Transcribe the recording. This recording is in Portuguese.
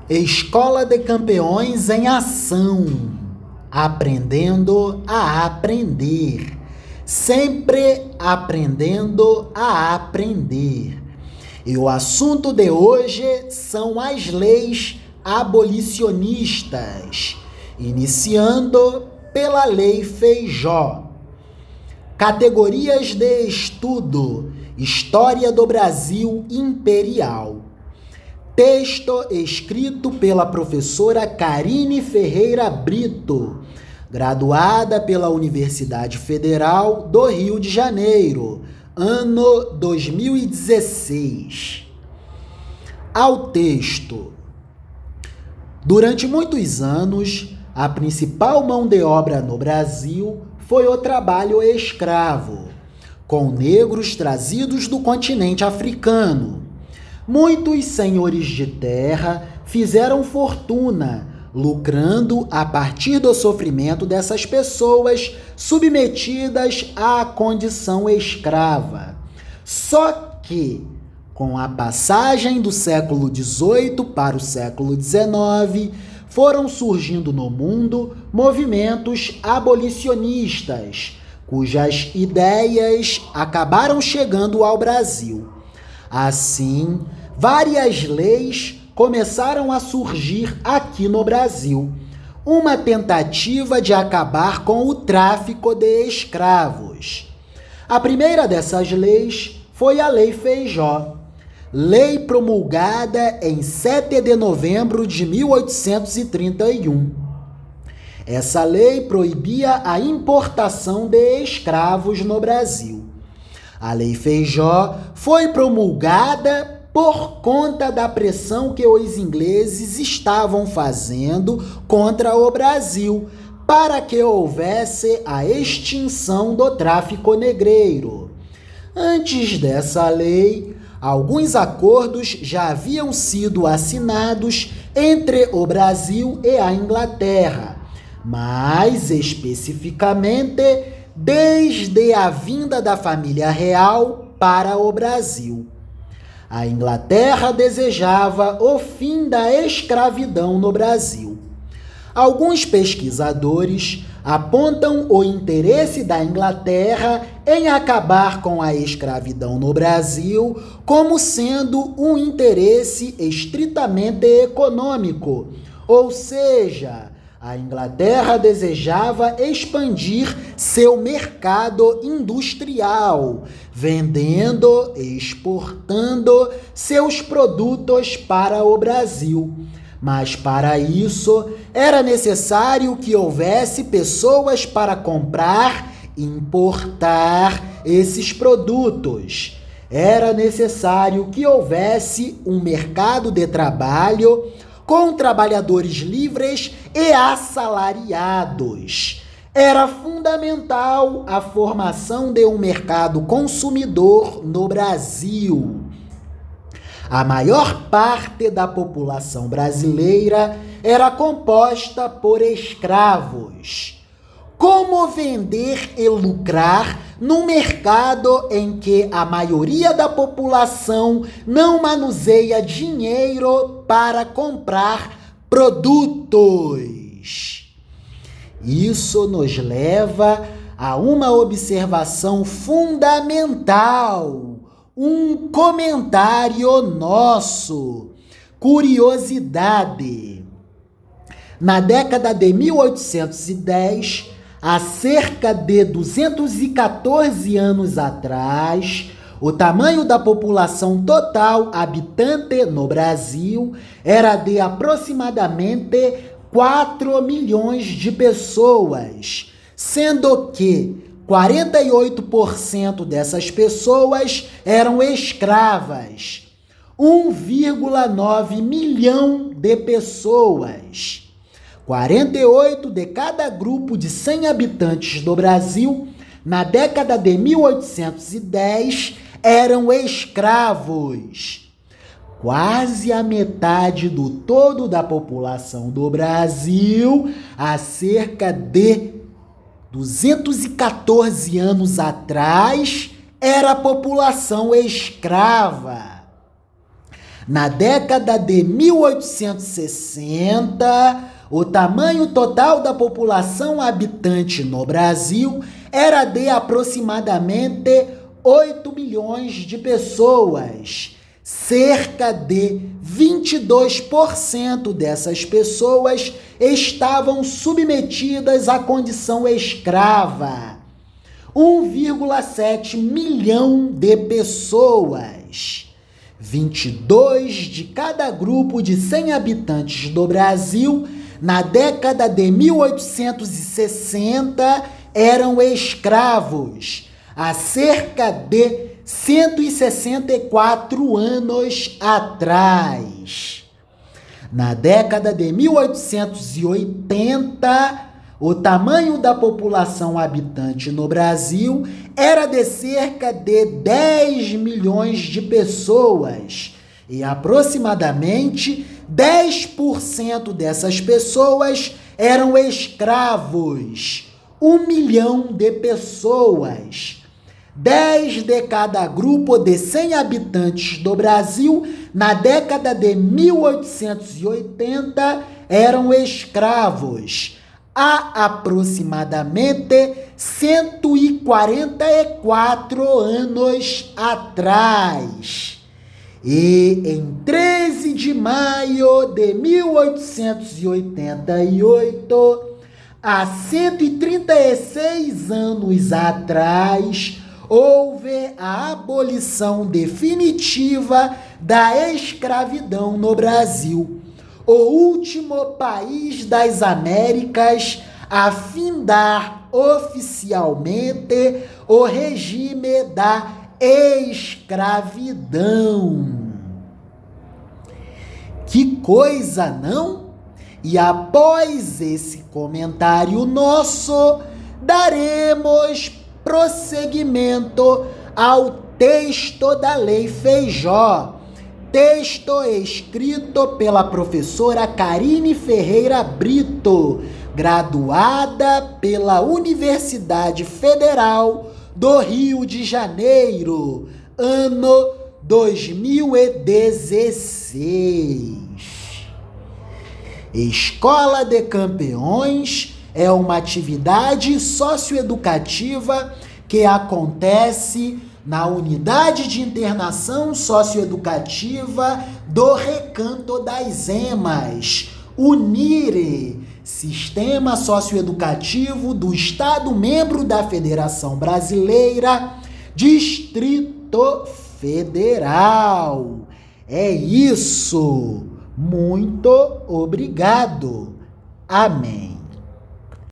Escola de Campeões em Ação, aprendendo a aprender, sempre aprendendo a aprender. E o assunto de hoje são as leis abolicionistas, iniciando pela Lei Feijó. Categorias de estudo: História do Brasil Imperial. Texto escrito pela professora Carine Ferreira Brito, graduada pela Universidade Federal do Rio de Janeiro, ano 2016. Ao texto. Durante muitos anos, a principal mão de obra no Brasil foi o trabalho escravo, com negros trazidos do continente africano. Muitos senhores de terra fizeram fortuna, lucrando a partir do sofrimento dessas pessoas submetidas à condição escrava. Só que, com a passagem do século XVIII para o século XIX, foram surgindo no mundo movimentos abolicionistas, cujas ideias acabaram chegando ao Brasil. Assim, várias leis começaram a surgir aqui no Brasil, uma tentativa de acabar com o tráfico de escravos. A primeira dessas leis foi a Lei Feijó, lei promulgada em 7 de novembro de 1831. Essa lei proibia a importação de escravos no Brasil. A Lei Feijó foi promulgada por conta da pressão que os ingleses estavam fazendo contra o Brasil para que houvesse a extinção do tráfico negreiro. Antes dessa lei, alguns acordos já haviam sido assinados entre o Brasil e a Inglaterra, mais especificamente desde a vinda da família real para o Brasil. A Inglaterra desejava o fim da escravidão no Brasil. Alguns pesquisadores apontam o interesse da Inglaterra em acabar com a escravidão no Brasil como sendo um interesse estritamente econômico, ou seja, a Inglaterra desejava expandir seu mercado industrial, vendendo e exportando seus produtos para o Brasil. Mas para isso, era necessário que houvesse pessoas para comprar e importar esses produtos. Era necessário que houvesse um mercado de trabalho com trabalhadores livres e assalariados. Era fundamental a formação de um mercado consumidor no Brasil. A maior parte da população brasileira era composta por escravos. Como vender e lucrar num mercado em que a maioria da população não manuseia dinheiro para comprar produtos? Isso nos leva a uma observação fundamental, um comentário nosso. Curiosidade. Na década de 1810, há cerca de 214 anos atrás, o tamanho da população total habitante no Brasil era de aproximadamente 4 milhões de pessoas, sendo que 48% dessas pessoas eram escravas, 1,9 milhão de pessoas. 48 de cada grupo de 100 habitantes do Brasil, na década de 1810, eram escravos. Quase a metade do todo da população do Brasil, há cerca de 214 anos atrás, era a população escrava. Na década de 1860, o tamanho total da população habitante no Brasil era de aproximadamente 8 milhões de pessoas. Cerca de 22% dessas pessoas estavam submetidas à condição escrava. 1,7 milhão de pessoas. 22 de cada grupo de 100 habitantes do Brasil, na década de 1860, eram escravos, há cerca de 164 anos atrás. Na década de 1880, o tamanho da população habitante no Brasil era de cerca de 10 milhões de pessoas e aproximadamente 10% dessas pessoas eram escravos. 1 milhão de pessoas. 10 de cada grupo de 100 habitantes do Brasil, na década de 1880, eram escravos. Há aproximadamente 144 anos atrás. E em 13 de maio de 1888, há 136 anos atrás, houve a abolição definitiva da escravidão no Brasil. O último país das Américas a findar oficialmente o regime da escravidão. Que coisa, não? E após esse comentário nosso, daremos prosseguimento ao texto da Lei Feijó. Texto escrito pela professora Karine Ferreira Brito, graduada pela Universidade Federal do Rio de Janeiro, ano 2016. Escola de Campeões é uma atividade socioeducativa que acontece na Unidade de Internação Socioeducativa do Recanto das Emas, UNIRE, Sistema Socioeducativo do Estado Membro da Federação Brasileira, Distrito Federal. É isso. Muito obrigado. Amém.